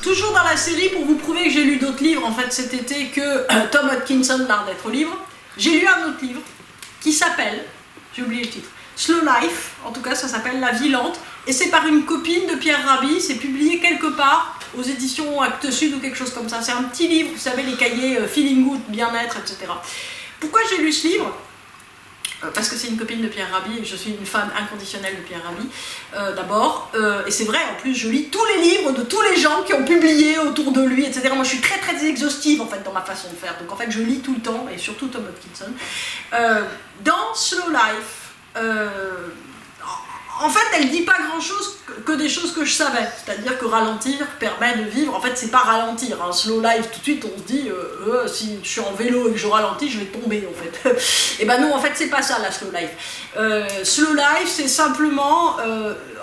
toujours dans la série, pour vous prouver que j'ai lu d'autres livres, en fait, cet été, que Tom Hodkinson, l'art d'être libre, j'ai lu un autre livre qui s'appelle, j'ai oublié le titre, Slow Life, en tout cas ça s'appelle La vie lente, et c'est par une copine de Pierre Rabhi, c'est publié quelque part aux éditions Actes Sud ou quelque chose comme ça. C'est un petit livre, vous savez, les cahiers Feeling Good, bien-être, etc. Pourquoi j'ai lu ce livre ? Parce que c'est une copine de Pierre Rabhi et je suis une fan inconditionnelle de Pierre Rabhi, d'abord. Et c'est vrai, en plus, je lis tous les livres de tous les gens qui ont publié autour de lui, etc. Moi, je suis très très exhaustive, en fait, dans ma façon de faire. Donc, en fait, je lis tout le temps, et surtout Tom Hodkinson. Dans Slow Life, en fait, elle dit pas grand-chose que des choses que je savais. C'est-à-dire que ralentir permet de vivre. En fait, c'est pas ralentir. Hein. Slow life, tout de suite, on se dit si je suis en vélo et que je ralentis, je vais tomber, en fait. Et ben non, en fait, c'est pas ça, la slow life. Slow life, c'est simplement,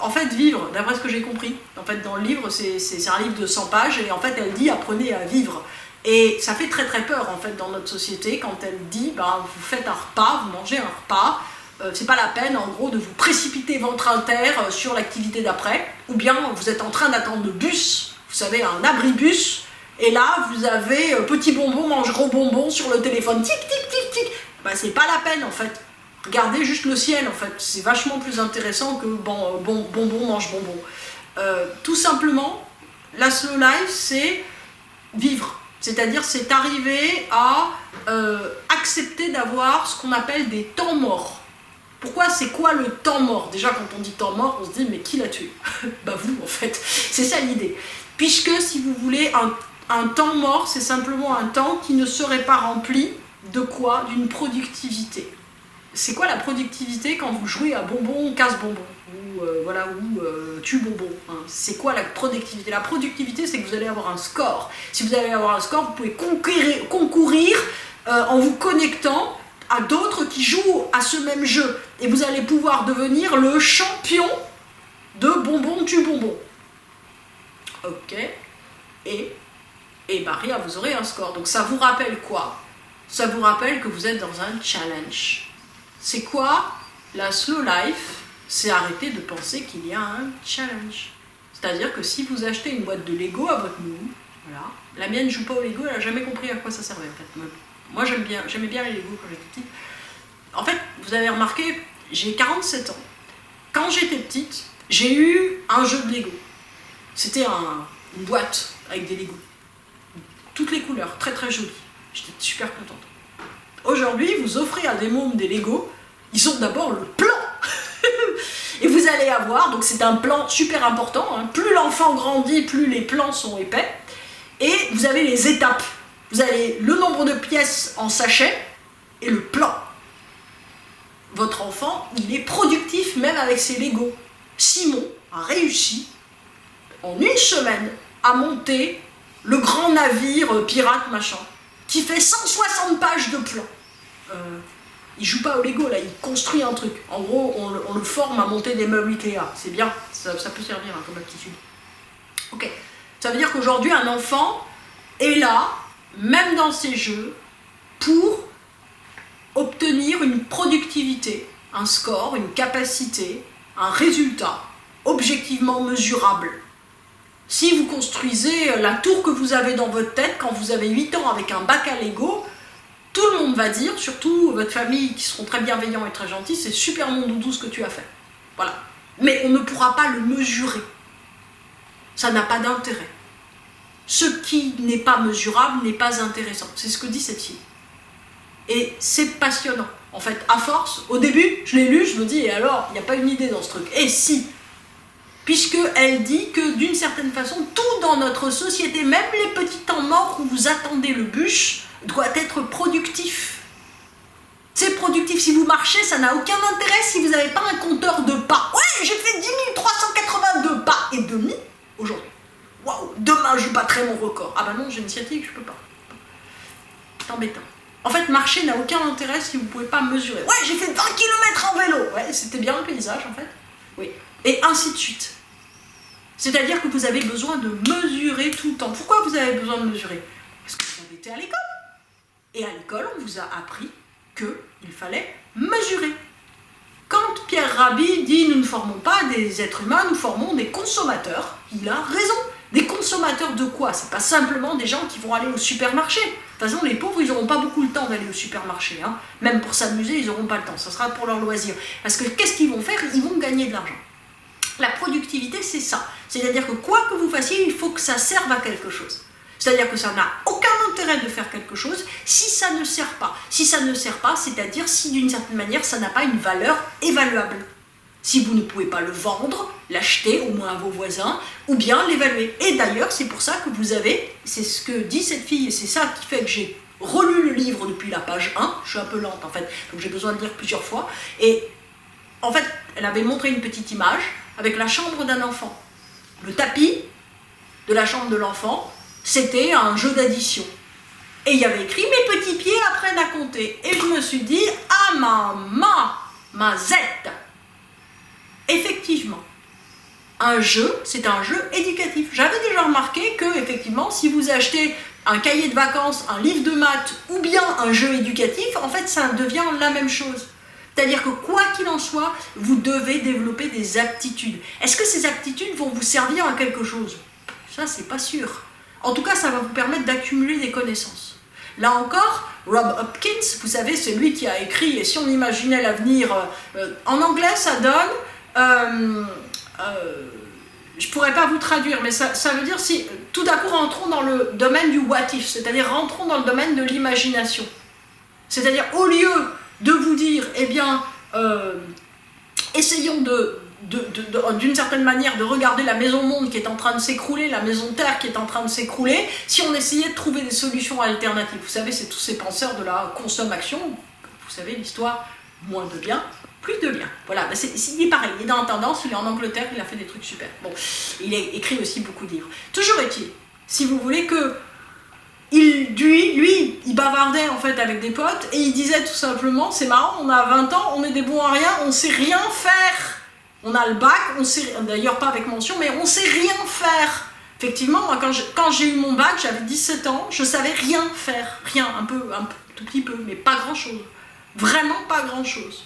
en fait, vivre, d'après ce que j'ai compris. En fait, dans le livre, c'est un livre de 100 pages, et en fait, elle dit « apprenez à vivre ». Et ça fait très très peur, en fait, dans notre société, quand elle dit vous faites un repas, vous mangez un repas, c'est pas la peine, en gros, de vous précipiter ventre à terre sur l'activité d'après, ou bien vous êtes en train d'attendre le bus, vous savez, un abribus, et là, vous avez petit bonbon, mange gros bonbon sur le téléphone, tic, tic, tic, tic. C'est pas la peine, en fait. Regardez juste le ciel, en fait. C'est vachement plus intéressant que bonbon, mange bonbon. Tout simplement, la slow life, c'est vivre. C'est-à-dire, c'est arriver à accepter d'avoir ce qu'on appelle des temps morts. Pourquoi, c'est quoi le temps mort? Déjà, quand on dit temps mort, on se dit, mais qui l'a tué? Vous, en fait. C'est ça l'idée. Puisque, si vous voulez, un temps mort, c'est simplement un temps qui ne serait pas rempli de quoi? D'une productivité. C'est quoi la productivité quand vous jouez à bonbon, casse-bonbon? Ou tue bonbon, hein. C'est quoi la productivité? La productivité, c'est que vous allez avoir un score. Si vous allez avoir un score, vous pouvez concourir en vous connectant à d'autres qui jouent à ce même jeu. Et vous allez pouvoir devenir le champion de bonbon tue bonbon. Ok. Et rien, vous aurez un score. Donc ça vous rappelle quoi? Ça vous rappelle que vous êtes dans un challenge. C'est quoi la slow life? C'est arrêter de penser qu'il y a un challenge. C'est-à-dire que si vous achetez une boîte de Lego à votre nounou, voilà, la mienne ne joue pas au Lego, elle n'a jamais compris à quoi ça servait en fait. Moi j'aimais bien les Lego quand j'étais petite. En fait, vous avez remarqué, j'ai 47 ans. Quand j'étais petite, j'ai eu un jeu de Lego. C'était une boîte avec des Lego. Toutes les couleurs, très très jolies. J'étais super contente. Aujourd'hui, vous offrez à des mômes des Lego, ils ont d'abord le plan. Et vous allez avoir, donc c'est un plan super important, hein. Plus l'enfant grandit, plus les plans sont épais. Et vous avez les étapes. Vous avez le nombre de pièces en sachet et le plan. Votre enfant, il est productif même avec ses Lego. Simon a réussi, en une semaine, à monter le grand navire pirate machin, qui fait 160 pages de plan. Il joue pas au Lego, là, il construit un truc. En gros, on le forme à monter des meubles Ikea. C'est bien, ça peut servir hein, comme aptitude. Ok, ça veut dire qu'aujourd'hui, un enfant est là, même dans ses jeux, pour obtenir une productivité, un score, une capacité, un résultat objectivement mesurable. Si vous construisez la tour que vous avez dans votre tête quand vous avez 8 ans avec un bac à Lego, tout le monde va dire, surtout votre famille qui seront très bienveillants et très gentils, c'est super mon doudou ce que tu as fait. Voilà. Mais on ne pourra pas le mesurer. Ça n'a pas d'intérêt. Ce qui n'est pas mesurable n'est pas intéressant. C'est ce que dit cette fille. Et c'est passionnant. En fait, à force, au début, je l'ai lu, je me dis, et alors, il n'y a pas une idée dans ce truc. Et si, puisqu'elle dit que d'une certaine façon, tout dans notre société, même les petits temps morts où vous attendez le bus, doit être productif. C'est productif. Si vous marchez, ça n'a aucun intérêt si vous n'avez pas un compteur de pas. Ouais, j'ai fait 10 382 pas et demi aujourd'hui. Waouh, demain je battrai mon record. Ah bah non, j'ai une sciatique, je peux pas. C'est embêtant. En fait, marcher n'a aucun intérêt si vous ne pouvez pas mesurer. Ouais, j'ai fait 20 km en vélo. Ouais, c'était bien le paysage en fait. Oui. Et ainsi de suite. C'est-à-dire que vous avez besoin de mesurer tout le temps. Pourquoi vous avez besoin de mesurer? Parce que vous avez été à l'école. Et à l'école, on vous a appris qu'il fallait mesurer. Quand Pierre Rabhi dit « nous ne formons pas des êtres humains, nous formons des consommateurs », il a raison. Des consommateurs. consommateurs de quoi? C'est pas simplement des gens qui vont aller au supermarché. De toute façon, les pauvres, ils n'auront pas beaucoup le temps d'aller au supermarché. Hein. Même pour s'amuser, ils n'auront pas le temps. Ça sera pour leur loisir. Parce que qu'est-ce qu'ils vont faire? Ils vont gagner de l'argent. La productivité, c'est ça. C'est-à-dire que quoi que vous fassiez, il faut que ça serve à quelque chose. C'est-à-dire que ça n'a aucun intérêt de faire quelque chose si ça ne sert pas. Si ça ne sert pas, c'est-à-dire si d'une certaine manière, ça n'a pas une valeur évaluable. Si vous ne pouvez pas le vendre, l'acheter au moins à vos voisins, ou bien l'évaluer. Et d'ailleurs, c'est pour ça que vous avez, c'est ce que dit cette fille, et c'est ça qui fait que j'ai relu le livre depuis la page 1, je suis un peu lente en fait, donc j'ai besoin de lire plusieurs fois, et en fait, elle avait montré une petite image avec la chambre d'un enfant. Le tapis de la chambre de l'enfant, c'était un jeu d'addition. Et il y avait écrit « Mes petits pieds apprennent à compter ». Et je me suis dit « Ah ma zette !» Effectivement, un jeu, c'est un jeu éducatif. J'avais déjà remarqué que, effectivement, si vous achetez un cahier de vacances, un livre de maths ou bien un jeu éducatif, en fait, ça devient la même chose. C'est-à-dire que quoi qu'il en soit, vous devez développer des aptitudes. Est-ce que ces aptitudes vont vous servir à quelque chose? Ça, c'est pas sûr. En tout cas, ça va vous permettre d'accumuler des connaissances. Là encore, Rob Hopkins, vous savez, c'est lui qui a écrit « Et si on imaginait l'avenir » en anglais, ça donne... je ne pourrais pas vous traduire, mais ça veut dire si tout d'un coup rentrons dans le domaine du what if, c'est-à-dire rentrons dans le domaine de l'imagination. C'est-à-dire au lieu de vous dire, eh bien, essayons d'une certaine manière de regarder la maison monde qui est en train de s'écrouler, la maison terre qui est en train de s'écrouler, si on essayait de trouver des solutions alternatives. Vous savez, c'est tous ces penseurs de la consommation, vous savez l'histoire, moins de bien, plus de bien. Voilà, il est pareil, il est dans la tendance, il est en Angleterre, il a fait des trucs super. Bon, il a écrit aussi beaucoup de livres. Toujours est-il, si vous voulez que lui, il bavardait en fait avec des potes et il disait tout simplement, c'est marrant, on a 20 ans, on est des bons à rien, on sait rien faire. On a le bac, on sait, d'ailleurs pas avec mention, mais on sait rien faire. Effectivement, moi quand j'ai eu mon bac, j'avais 17 ans, je savais rien faire. Rien, un tout petit peu, mais pas grand-chose. Vraiment pas grand-chose.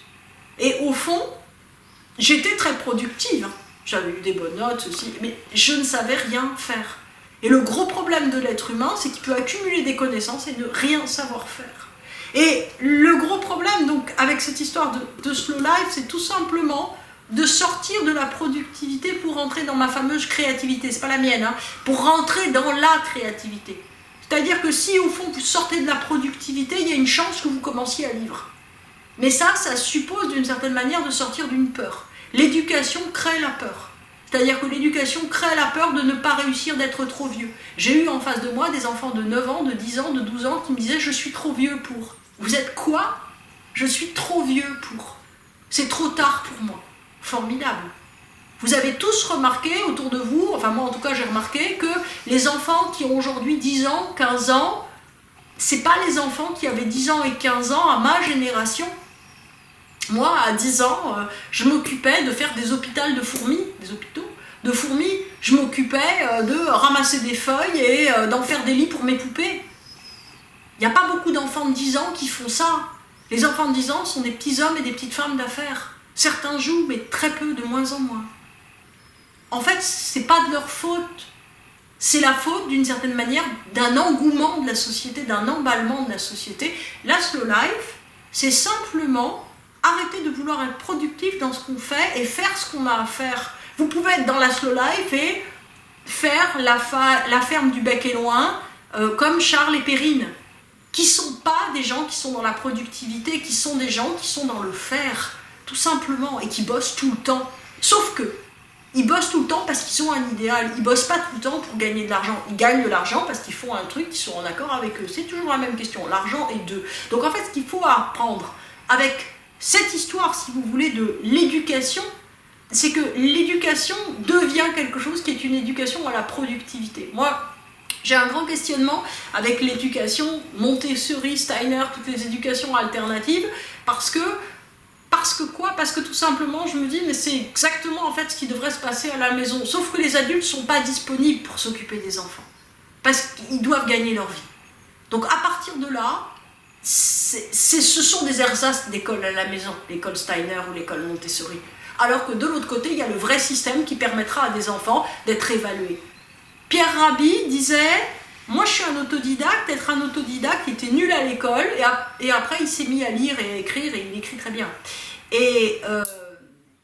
Et au fond, j'étais très productive. J'avais eu des bonnes notes aussi, mais je ne savais rien faire. Et le gros problème de l'être humain, c'est qu'il peut accumuler des connaissances et ne rien savoir faire. Et le gros problème, donc, avec cette histoire de slow life, c'est tout simplement de sortir de la productivité pour rentrer dans ma fameuse créativité. C'est pas la mienne, hein, pour rentrer dans la créativité. C'est-à-dire que si, au fond, vous sortez de la productivité, il y a une chance que vous commenciez à vivre. Mais ça suppose d'une certaine manière de sortir d'une peur. L'éducation crée la peur. C'est-à-dire que l'éducation crée la peur de ne pas réussir, d'être trop vieux. J'ai eu en face de moi des enfants de 9 ans, de 10 ans, de 12 ans qui me disaient « Je suis trop vieux pour ». Vous êtes quoi? Je suis trop vieux pour. C'est trop tard pour moi. Formidable. Vous avez tous remarqué autour de vous, enfin moi en tout cas j'ai remarqué que les enfants qui ont aujourd'hui 10 ans, 15 ans, c'est pas les enfants qui avaient 10 ans et 15 ans à ma génération. Moi, à 10 ans, je m'occupais de faire des hôpitaux de fourmis. Je m'occupais de ramasser des feuilles et d'en faire des lits pour mes poupées. Il n'y a pas beaucoup d'enfants de 10 ans qui font ça. Les enfants de 10 ans sont des petits hommes et des petites femmes d'affaires. Certains jouent, mais très peu, de moins en moins. En fait, c'est pas de leur faute. C'est la faute, d'une certaine manière, d'un engouement de la société, d'un emballement de la société. La slow life, c'est simplement arrêter de vouloir être productif dans ce qu'on fait et faire ce qu'on a à faire. Vous pouvez être dans la slow life et faire la ferme du bec et loin, comme Charles et Perrine, qui ne sont pas des gens qui sont dans la productivité, qui sont des gens qui sont dans le faire, tout simplement, et qui bossent tout le temps. Sauf que, ils bossent tout le temps parce qu'ils ont un idéal, ils bossent pas tout le temps pour gagner de l'argent, ils gagnent de l'argent parce qu'ils font un truc, ils sont en accord avec eux. C'est toujours la même question, l'argent est d'eux. Donc en fait, ce qu'il faut apprendre avec cette histoire, si vous voulez, de l'éducation, c'est que l'éducation devient quelque chose qui est une éducation à la productivité. Moi, j'ai un grand questionnement avec l'éducation Montessori, Steiner, toutes les éducations alternatives, parce que quoi? Parce que tout simplement, je me dis, mais c'est exactement en fait ce qui devrait se passer à la maison. Sauf que les adultes ne sont pas disponibles pour s'occuper des enfants. Parce qu'ils doivent gagner leur vie. Donc à partir de là, ce sont des ersatz d'école à la maison, l'école Steiner ou l'école Montessori. Alors que de l'autre côté, il y a le vrai système qui permettra à des enfants d'être évalués. Pierre Rabhi disait, moi je suis un autodidacte, être un autodidacte, il était nul à l'école, et après il s'est mis à lire et à écrire, et il écrit très bien. Et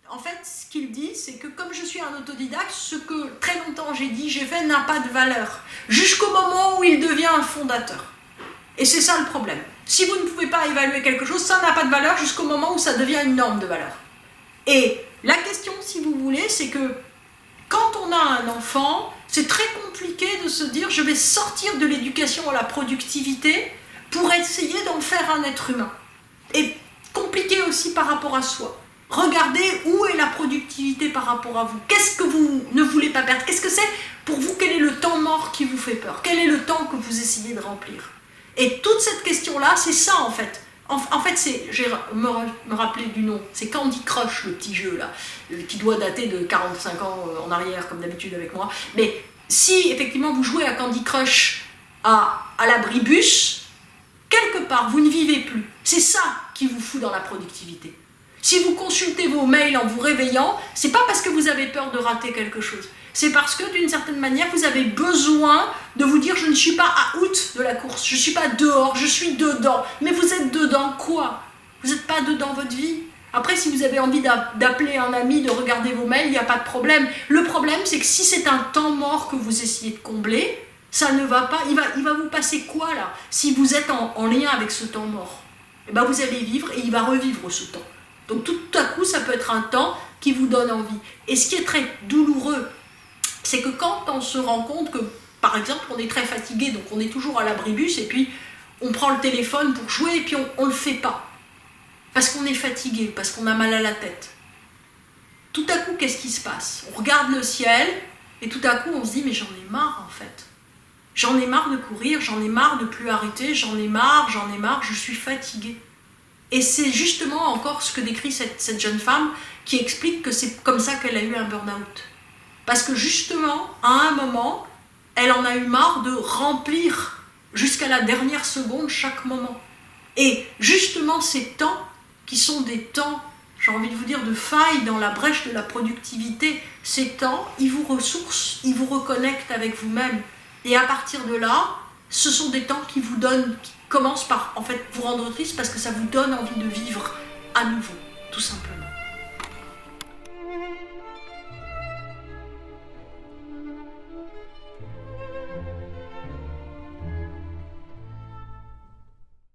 en fait, ce qu'il dit, c'est que comme je suis un autodidacte, ce que très longtemps j'ai fait n'a pas de valeur, jusqu'au moment où il devient un fondateur. Et c'est ça le problème. Si vous ne pouvez pas évaluer quelque chose, ça n'a pas de valeur jusqu'au moment où ça devient une norme de valeur. Et la question, si vous voulez, c'est que quand on a un enfant, c'est très compliqué de se dire je vais sortir de l'éducation à la productivité pour essayer d'en faire un être humain. Et compliqué aussi par rapport à soi. Regardez où est la productivité par rapport à vous. Qu'est-ce que vous ne voulez pas perdre? Qu'est-ce que c'est pour vous? Quel est le temps mort qui vous fait peur? Quel est le temps que vous essayez de remplir? Et toute cette question-là, c'est ça en fait. En fait, je vais me rappeler du nom, c'est Candy Crush, le petit jeu là, qui doit dater de 45 ans en arrière, comme d'habitude avec moi. Mais si effectivement vous jouez à Candy Crush à l'abribus, quelque part, vous ne vivez plus. C'est ça qui vous fout dans la productivité. Si vous consultez vos mails en vous réveillant, c'est pas parce que vous avez peur de rater quelque chose. C'est parce que, d'une certaine manière, vous avez besoin de vous dire « je ne suis pas à out de la course, je ne suis pas dehors, je suis dedans ». Mais vous êtes dedans quoi? Vous n'êtes pas dedans votre vie. Après, si vous avez envie d'appeler un ami, de regarder vos mails, il n'y a pas de problème. Le problème, c'est que si c'est un temps mort que vous essayez de combler, ça ne va pas, il va vous passer quoi là? Si vous êtes en lien avec ce temps mort, eh ben, vous allez vivre et il va revivre ce temps. Donc tout à coup, ça peut être un temps qui vous donne envie. Et ce qui est très douloureux, c'est que quand on se rend compte que, par exemple, on est très fatigué, donc on est toujours à l'abribus, et puis on prend le téléphone pour jouer, et puis on ne le fait pas. Parce qu'on est fatigué, parce qu'on a mal à la tête. Tout à coup, qu'est-ce qui se passe? On regarde le ciel, et tout à coup, on se dit, mais j'en ai marre, en fait. J'en ai marre de courir, j'en ai marre de plus arrêter, j'en ai marre, je suis fatiguée. Et c'est justement encore ce que décrit cette jeune femme qui explique que c'est comme ça qu'elle a eu un burn-out. Parce que justement, à un moment, elle en a eu marre de remplir jusqu'à la dernière seconde chaque moment. Et justement, ces temps, qui sont des temps, j'ai envie de vous dire, de faille dans la brèche de la productivité, ces temps, ils vous ressourcent, ils vous reconnectent avec vous-même. Et à partir de là, ce sont des temps qui vous donnent, qui commencent par en fait vous rendre triste parce que ça vous donne envie de vivre à nouveau, tout simplement.